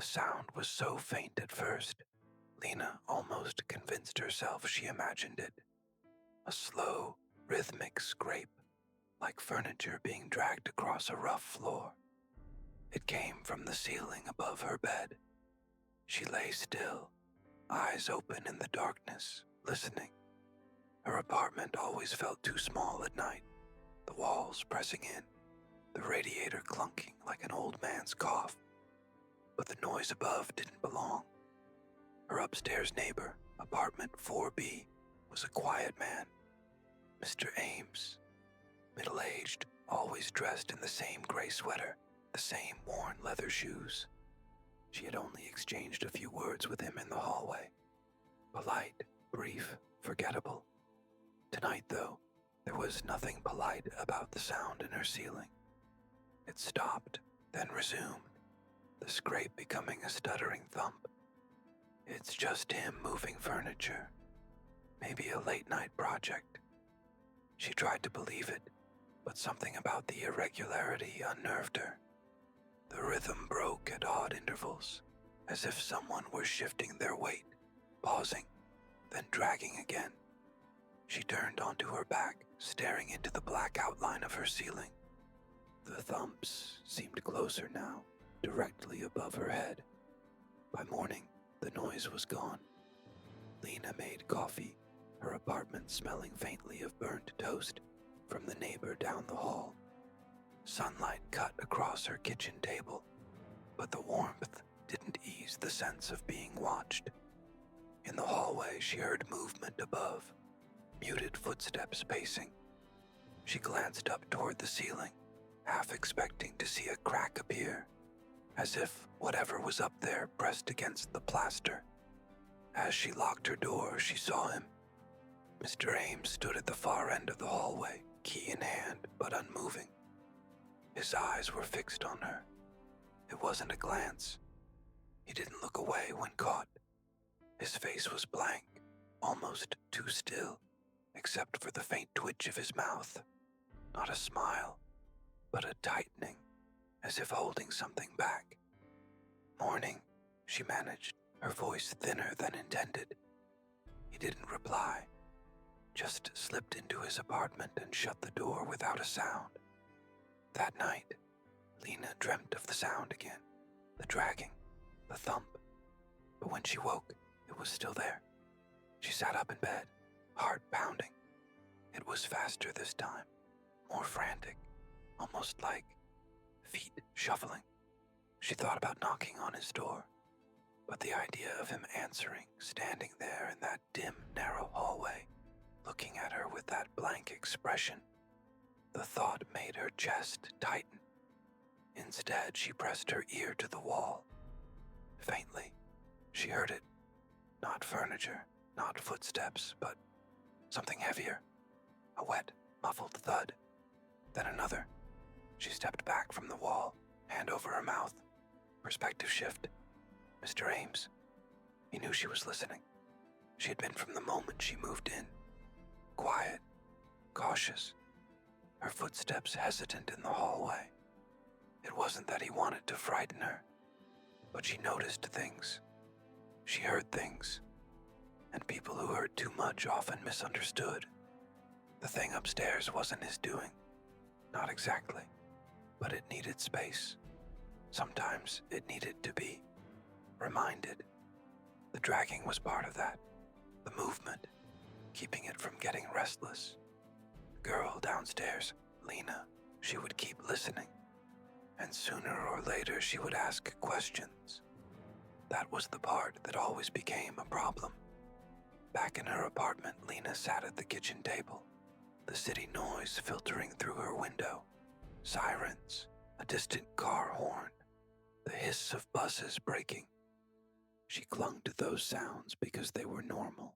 The sound was so faint at first, Lena almost convinced herself she imagined it. A slow, rhythmic scrape, like furniture being dragged across a rough floor. It came from the ceiling above her bed. She lay still, eyes open in the darkness, listening. Her apartment always felt too small at night, the walls pressing in, the radiator clunking like an old man's cough. But the noise above didn't belong. Her upstairs neighbor, apartment 4B, was a quiet man. Mr. Ames, middle-aged, always dressed in the same gray sweater, the same worn leather shoes. She had only exchanged a few words with him in the hallway. Polite, brief, forgettable. Tonight, though, there was nothing polite about the sound in her ceiling. It stopped, then resumed, the scrape becoming a stuttering thump. It's just him moving furniture. Maybe a late-night project. She tried to believe it, but something about the irregularity unnerved her. The rhythm broke at odd intervals, as if someone were shifting their weight, pausing, then dragging again. She turned onto her back, staring into the black outline of her ceiling. The thumps seemed closer now, directly above her head. By morning, the noise was gone. Lena made coffee, her apartment smelling faintly of burnt toast from the neighbor down the hall. Sunlight cut across her kitchen table, but the warmth didn't ease the sense of being watched. In the hallway, she heard movement above, muted footsteps pacing. She glanced up toward the ceiling, half expecting to see a crack appear, as if whatever was up there pressed against the plaster. As she locked her door, she saw him. Mr. Ames stood at the far end of the hallway, key in hand but unmoving. His eyes were fixed on her. It wasn't a glance. He didn't look away when caught. His face was blank, almost too still, except for the faint twitch of his mouth. Not a smile, but a tightening, as if holding something back. "Morning," she managed, her voice thinner than intended. He didn't reply, just slipped into his apartment and shut the door without a sound. That night, Lena dreamt of the sound again, the dragging, the thump. But when she woke, it was still there. She sat up in bed, heart pounding. It was faster this time, more frantic, almost like feet shuffling. She thought about knocking on his door, but the idea of him answering, standing there in that dim, narrow hallway, looking at her with that blank expression, the thought made her chest tighten. Instead, she pressed her ear to the wall. Faintly, she heard it. Not furniture, not footsteps, but something heavier. A wet, muffled thud. Then another. She stepped back from the wall, hand over her mouth. Perspective shift. Mr. Ames. He knew she was listening. She had been from the moment she moved in. Quiet, cautious. Her footsteps hesitant in the hallway. It wasn't that he wanted to frighten her, but she noticed things. She heard things, and people who heard too much often misunderstood. The thing upstairs wasn't his doing. Not exactly, but it needed space. Sometimes it needed to be reminded. The dragging was part of that, the movement, keeping it from getting restless. The girl downstairs, Lena, she would keep listening, and sooner or later she would ask questions. That was the part that always became a problem. Back in her apartment, Lena sat at the kitchen table, the city noise filtering through her window. Sirens, a distant car horn, the hiss of buses braking. She clung to those sounds because they were normal.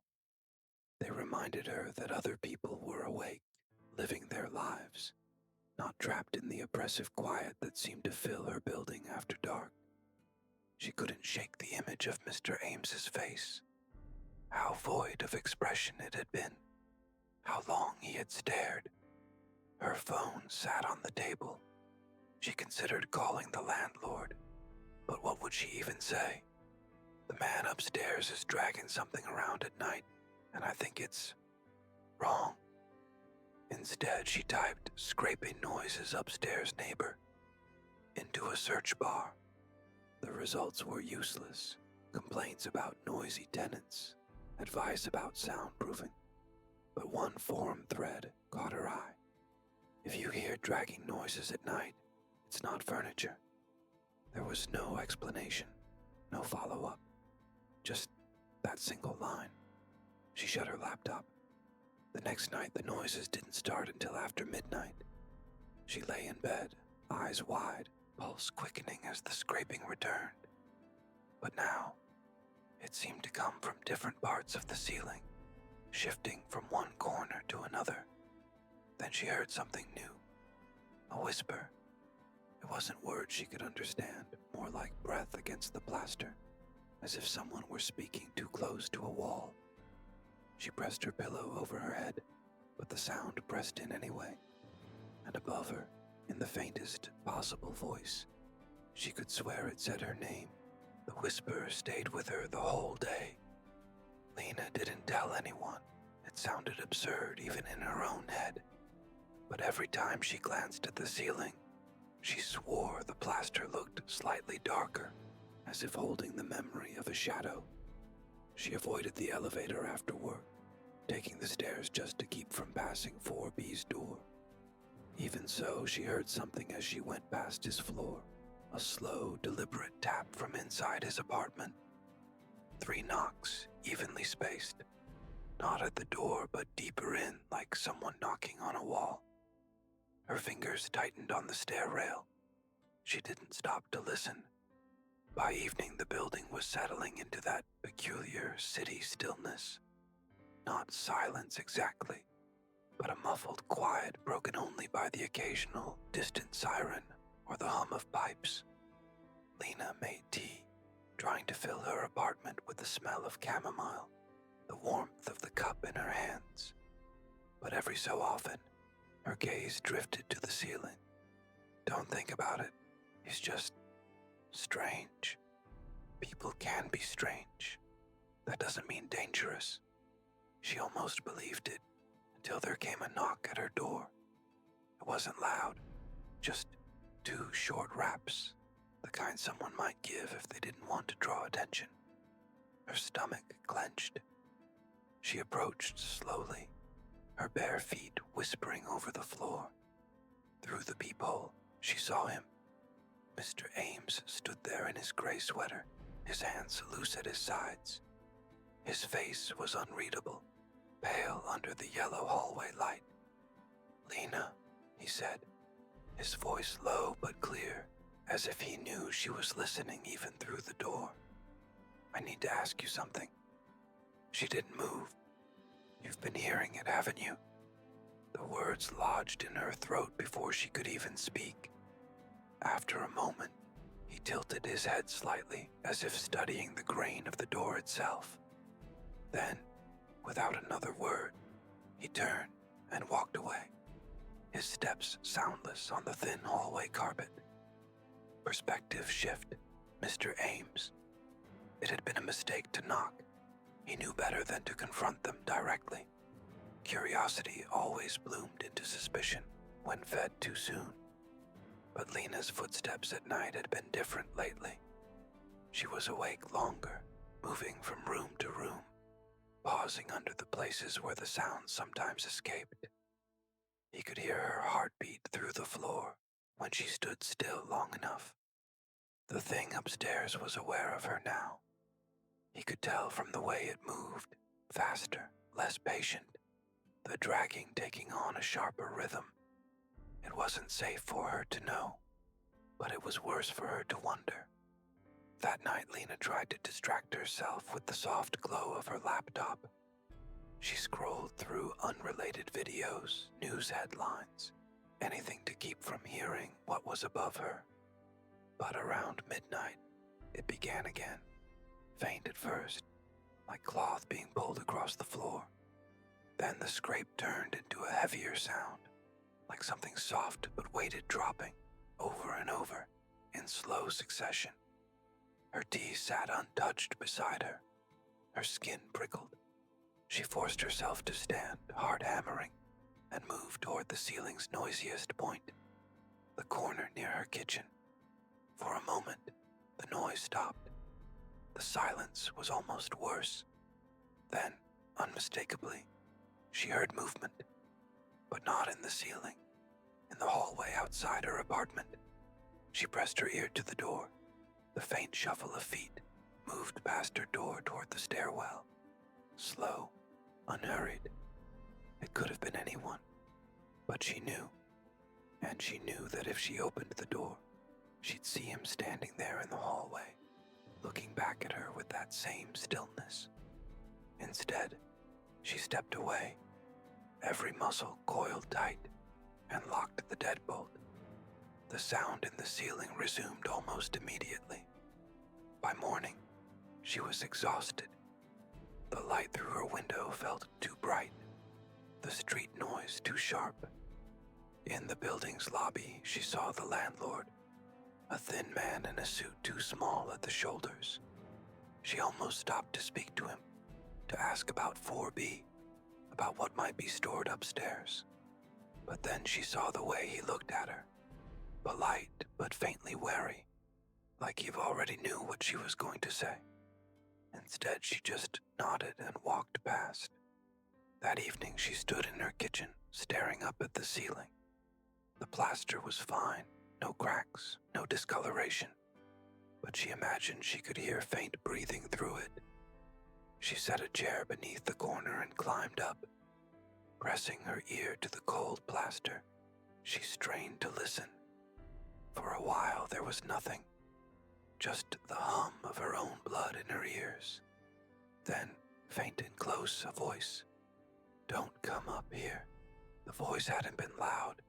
They reminded her that other people were awake, living their lives, not trapped in the oppressive quiet that seemed to fill her building after dark. She couldn't shake the image of Mr. Ames's face. How void of expression it had been. How long he had stared. Her phone sat on the table. She considered calling the landlord, But what would she even say? The man upstairs is dragging something around at night, and I think it's wrong. Instead, she typed "scraping noises upstairs neighbor" into a search bar. The results were useless. Complaints about noisy tenants, advice about soundproofing. But one forum thread caught her eye. If you hear dragging noises at night, it's not furniture. There was no explanation, no follow-up, just that single line. She shut her laptop. The next night, the noises didn't start until after midnight. She lay in bed, eyes wide, pulse quickening as the scraping returned. But now, it seemed to come from different parts of the ceiling, shifting from one corner to another. Then she heard something new, a whisper. It wasn't words she could understand, more like breath against the plaster, as if someone were speaking too close to a wall. She pressed her pillow over her head, but the sound pressed in anyway. And above her, in the faintest possible voice, she could swear it said her name. The whisper stayed with her the whole day. Lena didn't tell anyone. It sounded absurd even in her own head. But every time she glanced at the ceiling, she swore the plaster looked slightly darker, as if holding the memory of a shadow. She avoided the elevator after work, taking the stairs just to keep from passing 4B's door. Even so, she heard something as she went past his floor, a slow, deliberate tap from inside his apartment. 3 knocks, evenly spaced, not at the door but deeper in, like someone knocking on a wall. Her fingers tightened on the stair rail. She didn't stop to listen. By evening, the building was settling into that peculiar city stillness. Not silence exactly, but a muffled quiet broken only by the occasional distant siren or the hum of pipes. Lena made tea, trying to fill her apartment with the smell of chamomile, the warmth of the cup in her hands. But every so often, her gaze drifted to the ceiling. Don't think about it. He's just strange. People can be strange. That doesn't mean dangerous. She almost believed it until there came a knock at her door. It wasn't loud, just 2 short raps, the kind someone might give if they didn't want to draw attention. Her stomach clenched. She approached slowly, her bare feet whispering over the floor. Through the peephole, she saw him. Mr. Ames stood there in his gray sweater, his hands loose at his sides. His face was unreadable, pale under the yellow hallway light. "Lena," he said, his voice low but clear, as if he knew she was listening even through the door. "I need to ask you something." She didn't move. "You've been hearing it, haven't you?" The words lodged in her throat before she could even speak. After a moment, he tilted his head slightly, as if studying the grain of the door itself. Then, without another word, he turned and walked away, his steps soundless on the thin hallway carpet. Perspective shift, Mr. Ames. It had been a mistake to knock. He knew better than to confront them directly. Curiosity always bloomed into suspicion when fed too soon. But Lena's footsteps at night had been different lately. She was awake longer, moving from room to room, pausing under the places where the sounds sometimes escaped. He could hear her heartbeat through the floor when she stood still long enough. The thing upstairs was aware of her now. He could tell from the way it moved, faster, less patient, the dragging taking on a sharper rhythm. It wasn't safe for her to know, but it was worse for her to wonder. That night, Lena tried to distract herself with the soft glow of her laptop. She scrolled through unrelated videos, news headlines, anything to keep from hearing what was above her. But around midnight, it began again, faint at first, like cloth being pulled across the floor. Then the scrape turned into a heavier sound, like something soft but weighted dropping, over and over, in slow succession. Her tea sat untouched beside her. Her skin prickled. She forced herself to stand, hard hammering, and moved toward the ceiling's noisiest point, the corner near her kitchen. For a moment, the noise stopped. The silence was almost worse. Then, unmistakably, she heard movement, but not in the ceiling, in the hallway outside her apartment. She pressed her ear to the door. The faint shuffle of feet moved past her door toward the stairwell. Slow, unhurried. It could have been anyone, but she knew. And she knew that if she opened the door, she'd see him standing there in the hallway, looking back at her with that same stillness. Instead, she stepped away, every muscle coiled tight, and locked the deadbolt. The sound in the ceiling resumed almost immediately. By morning, she was exhausted. The light through her window felt too bright, the street noise too sharp. In the building's lobby, she saw the landlord, a thin man in a suit too small at the shoulders. She almost stopped to speak to him, to ask about 4B, about what might be stored upstairs. But then she saw the way he looked at her, polite but faintly wary, like he already knew what she was going to say. Instead, she just nodded and walked past. That evening, she stood in her kitchen, staring up at the ceiling. The plaster was fine, no cracks, no discoloration, but she imagined she could hear faint breathing through it. She set a chair beneath the corner and climbed up. Pressing her ear to the cold plaster, she strained to listen. For a while there was nothing, just the hum of her own blood in her ears. Then, faint and close, a voice. "Don't come up here." The voice hadn't been loud,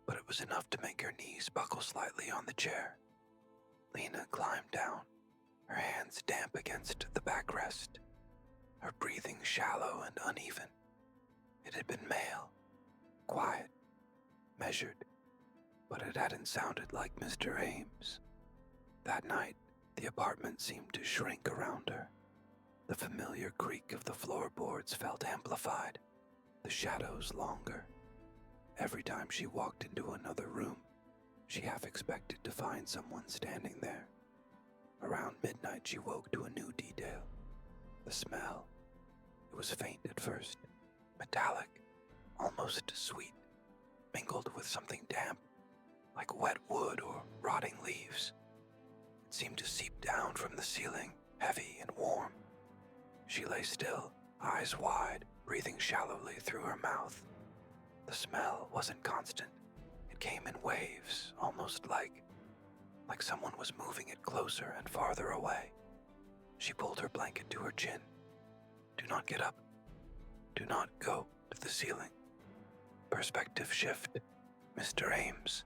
but it was enough to make her knees buckle slightly on the chair. Lena climbed down, her hands damp against the backrest, her breathing shallow and uneven. It had been male, quiet, measured, but it hadn't sounded like Mr. Ames. That night, the apartment seemed to shrink around her. The familiar creak of the floorboards felt amplified, the shadows longer. Every time she walked into another room, she half expected to find someone standing there. Around midnight, she woke to a new detail. The smell. It was faint at first, metallic, almost sweet, mingled with something damp, like wet wood or rotting leaves. It seemed to seep down from the ceiling, heavy and warm. She lay still, eyes wide, breathing shallowly through her mouth. The smell wasn't constant. It came in waves, almost like someone was moving it closer and farther away. She pulled her blanket to her chin. "Do not get up. Do not go to the ceiling." Perspective shift. Mr. Ames.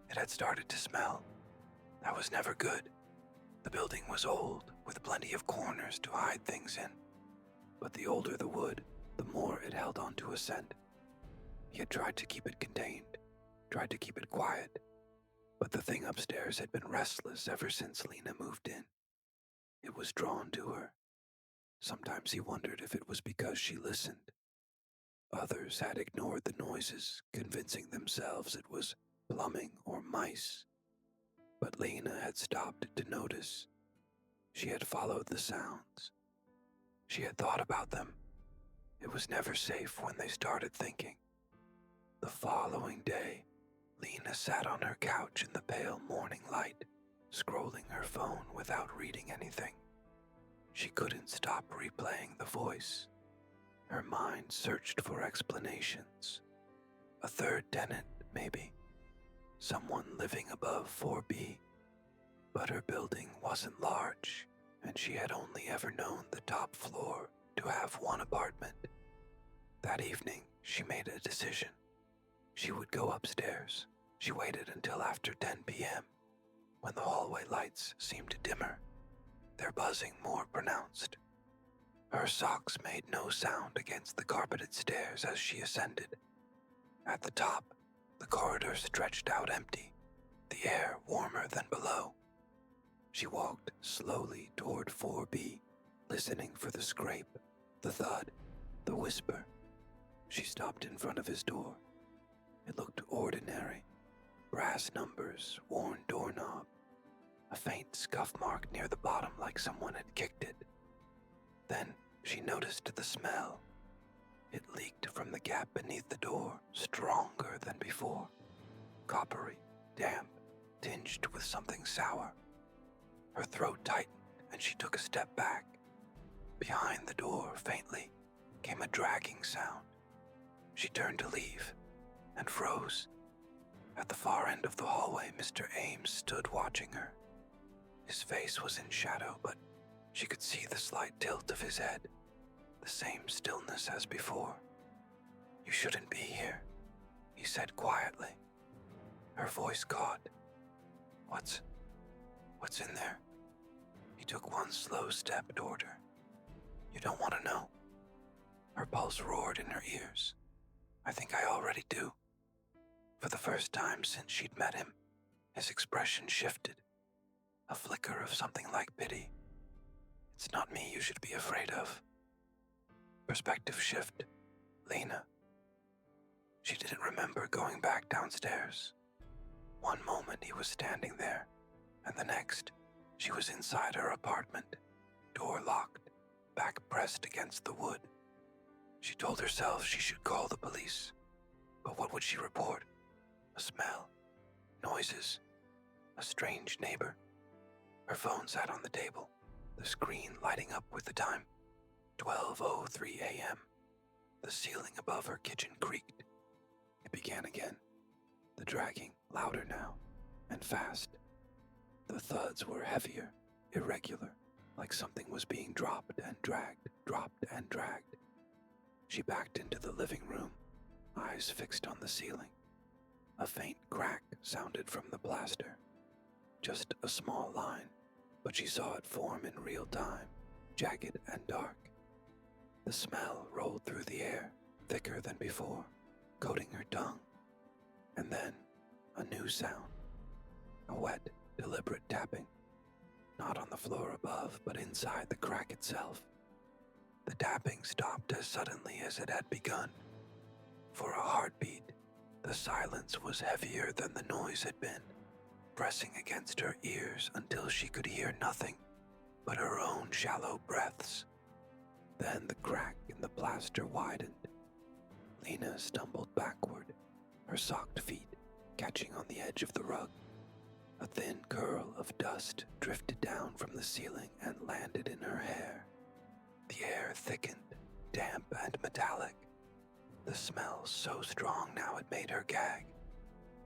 It had started to smell. That was never good. The building was old, with plenty of corners to hide things in. But the older the wood, the more it held on to a scent. He had tried to keep it contained, tried to keep it quiet. But the thing upstairs had been restless ever since Lena moved in. It was drawn to her. Sometimes he wondered if it was because she listened. Others had ignored the noises, convincing themselves it was plumbing or mice. But Lena had stopped to notice. She had followed the sounds. She had thought about them. It was never safe when they started thinking. The following day, Lena sat on her couch in the pale morning light, scrolling her phone without reading anything. She couldn't stop replaying the voice. Her mind searched for explanations. A third tenant, maybe. Someone living above 4B. But her building wasn't large, and she had only ever known the top floor to have one apartment. That evening, she made a decision. She would go upstairs. She waited until after 10 p.m., when the hallway lights seemed dimmer, their buzzing more pronounced. Her socks made no sound against the carpeted stairs as she ascended. At the top, the corridor stretched out empty, the air warmer than below. She walked slowly toward 4B, listening for the scrape, the thud, the whisper. She stopped in front of his door. It looked ordinary. Brass numbers, worn doorknob, a faint scuff mark near the bottom like someone had kicked it. Then she noticed the smell. It leaked from the gap beneath the door, stronger than before. Coppery, damp, tinged with something sour. Her throat tightened and she took a step back. Behind the door, faintly, came a dragging sound. She turned to leave and froze. At the far end of the hallway, Mr. Ames stood watching her. His face was in shadow, but she could see the slight tilt of his head, the same stillness as before. "You shouldn't be here," he said quietly. Her voice caught. What's in there?" He took one slow step toward her. "You don't want to know." Her pulse roared in her ears. "I think I already do." For the first time since she'd met him, his expression shifted. A flicker of something like pity. "It's not me you should be afraid of." Perspective shift. Lena. She didn't remember going back downstairs. One moment he was standing there, and the next, she was inside her apartment, door locked, back pressed against the wood. She told herself she should call the police, but what would she report? A smell, noises, a strange neighbor. Her phone sat on the table, the screen lighting up with the time. 12:03 a.m. The ceiling above her kitchen creaked. It began again, the dragging louder now, and fast. The thuds were heavier, irregular, like something was being dropped and dragged, dropped and dragged. She backed into the living room, eyes fixed on the ceiling. A faint crack sounded from the plaster. Just a small line, but she saw it form in real time, jagged and dark. The smell rolled through the air, thicker than before, coating her tongue. And then, a new sound. A wet, deliberate tapping. Not on the floor above, but inside the crack itself. The tapping stopped as suddenly as it had begun. For a heartbeat, the silence was heavier than the noise had been, pressing against her ears until she could hear nothing but her own shallow breaths. Then the crack in the plaster widened. Lena stumbled backward, her socked feet catching on the edge of the rug. A thin curl of dust drifted down from the ceiling and landed in her hair. The air thickened, damp and metallic. The smell so strong now it made her gag.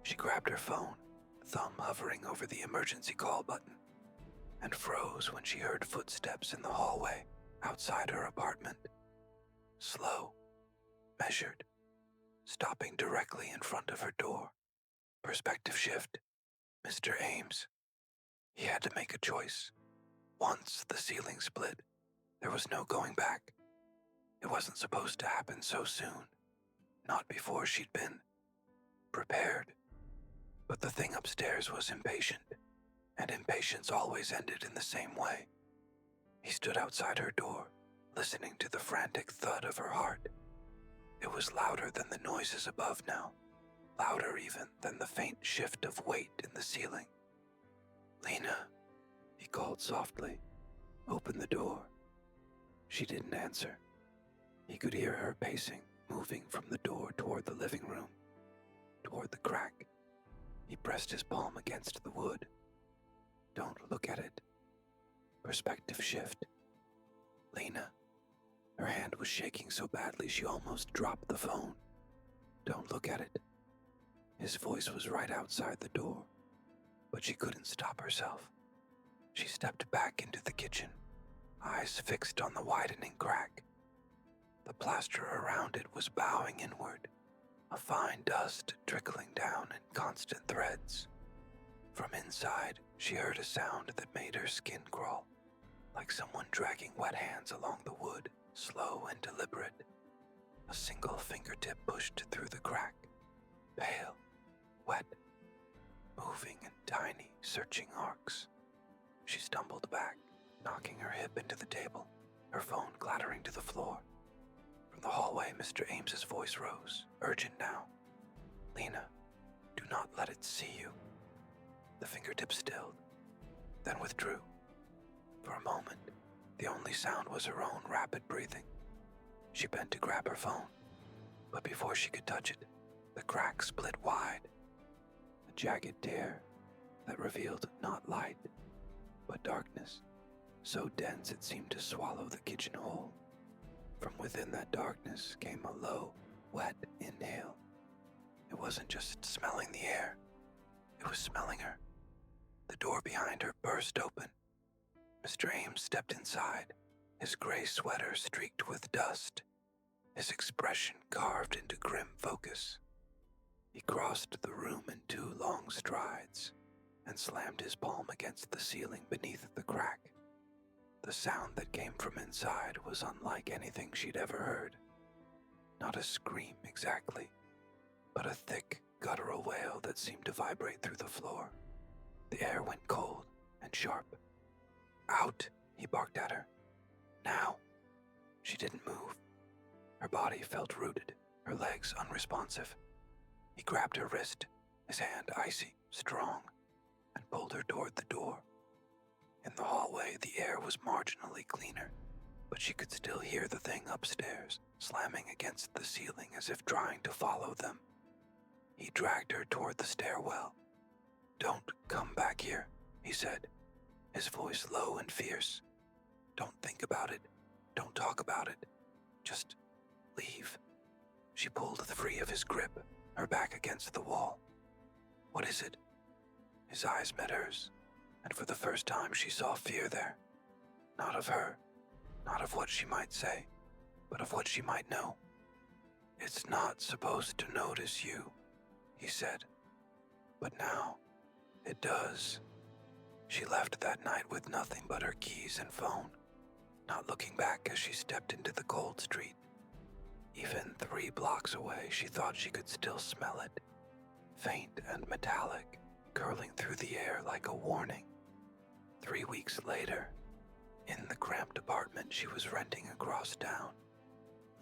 She grabbed her phone, thumb hovering over the emergency call button, and froze when she heard footsteps in the hallway outside her apartment. Slow, measured, stopping directly in front of her door. Perspective shift. Mr. Ames. He had to make a choice. Once the ceiling split, there was no going back. It wasn't supposed to happen so soon. Not before she'd been prepared. But the thing upstairs was impatient, and impatience always ended in the same way. He stood outside her door, listening to the frantic thud of her heart. It was louder than the noises above now, louder even than the faint shift of weight in the ceiling. "Lena," he called softly. "Open the door." She didn't answer. He could hear her pacing, moving from the door toward the living room, toward the crack. He pressed his palm against the wood. "Don't look at it." Perspective shift. "Lena." Her hand was shaking so badly she almost dropped the phone. "Don't look at it." His voice was right outside the door, but she couldn't stop herself. She stepped back into the kitchen, eyes fixed on the widening crack. The plaster around it was bowing inward, a fine dust trickling down in constant threads. From inside, she heard a sound that made her skin crawl, like someone dragging wet hands along the wood, slow and deliberate. A single fingertip pushed through the crack, pale, wet, moving in tiny, searching arcs. She stumbled back, knocking her hip into the table, her phone clattering to the floor. From the hallway, Mr. Ames's voice rose, urgent now. "Lena, do not let it see you." The fingertips stilled, then withdrew. For a moment, the only sound was her own rapid breathing. She bent to grab her phone, but before she could touch it, the crack split wide. A jagged tear that revealed not light, but darkness, so dense it seemed to swallow the kitchen whole. From within that darkness came a low, wet inhale. It wasn't just smelling the air, it was smelling her. The door behind her burst open. Mr. Ames stepped inside, his gray sweater streaked with dust, his expression carved into grim focus. He crossed the room in 2 long strides and slammed his palm against the ceiling beneath the crack. The sound that came from inside was unlike anything she'd ever heard. Not a scream exactly, but a thick, guttural wail that seemed to vibrate through the floor. The air went cold and sharp. "Out!" he barked at her. "Now!" She didn't move. Her body felt rooted, her legs unresponsive. He grabbed her wrist, his hand icy, strong, and pulled her toward the door. In the hallway, the air was marginally cleaner, but she could still hear the thing upstairs, slamming against the ceiling as if trying to follow them. He dragged her toward the stairwell. "Don't come back here," he said, his voice low and fierce. "Don't think about it. Don't talk about it. Just leave." She pulled free of his grip, her back against the wall. "What is it?" His eyes met hers, and for the first time she saw fear there. Not of her, not of what she might say, but of what she might know. "It's not supposed to notice you," he said. "But now, it does." She left that night with nothing but her keys and phone, not looking back as she stepped into the cold street. Even 3 blocks away, she thought she could still smell it, faint and metallic, curling through the air like a warning. 3 weeks later, in the cramped apartment she was renting across town,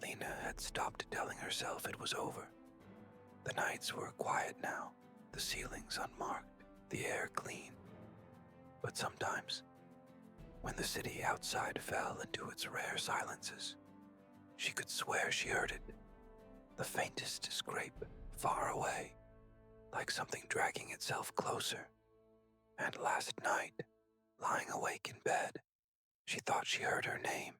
Lena had stopped telling herself it was over. The nights were quiet now, the ceilings unmarked, the air clean. But sometimes, when the city outside fell into its rare silences, she could swear she heard it, the faintest scrape far away, like something dragging itself closer. And last night, lying awake in bed, she thought she heard her name,